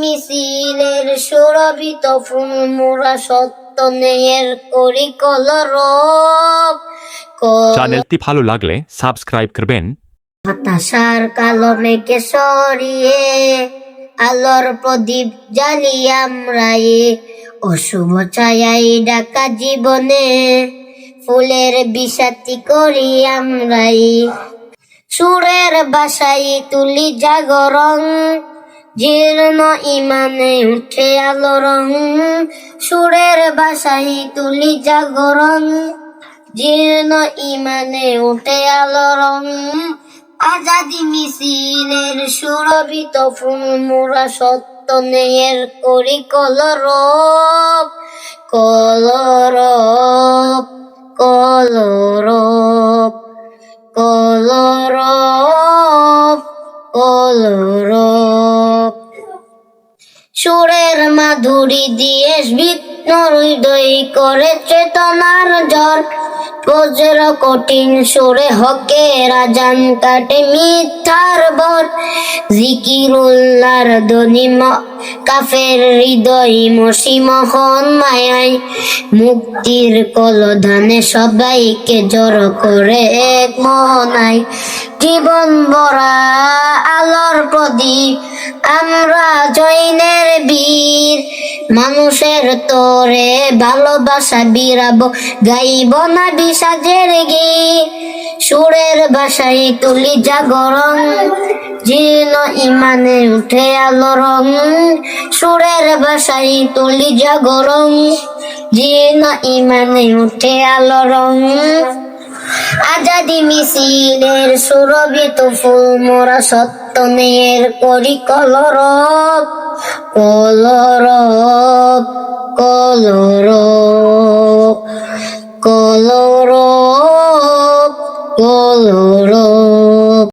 মিছিলের সুরভিত ফুল মোরা সত্য নেয়ের করি কলরব। চ্যানেলটি ভালো লাগলে সাবস্ক্রাইব করবেন। হতাশার কালো মেঘে সরিয়ে আলোর প্রদীপ জ্বালিয়ে আমরাই অশুভ ছায়াই ঢাকা জীবনে ফুলের বিষাতি করি আমরাই। সুরের বাসাই তুলি জাগরণ, জীর্ণ ইমানে উঠে আলো রং। সুরের বাসাই তুলি জাগরণ, জীর্ণ ইমানে উঠে আলো রং। আজাদি মিছিলের সুরভিত ফুল মোরা সত্য নেয়ের করি কলরব। কলরব কলরব কলরব কলরব। সুরের মাধুরী দিয়ে বিঘ্ন হৃদয় করে চেতনার ঝড়। বজ্র কঠিন সুরে হকের আজান কাটে মিথ্যার বর। জিকিরুল্লাহর ধ্বনি কাফের হৃদয় মসিমোহন মায়ায়। মুক্তির কলধানে সবাইকে জড়ো করে এক মোহনায়। জীবন ভরা আলোর প্রদীপ আমরা জৈনের বীর। মানুষের তোরে ভালোবাসা বিরাবো, গাইব না বিষাদের গীত। সুরের বাসায় তুলি জাগরণ, জীর্ণ ইমানে উঠে আলো রং। সুরের বাসায় তুলি জাগরণ, জীর্ণ ইমানে উঠে আলো রং। আজাদি মিছিলের সুরভিত ফুল মোরা সত্য নেয়ের করি কলরব। কলরব কলরব কলরব কলরব।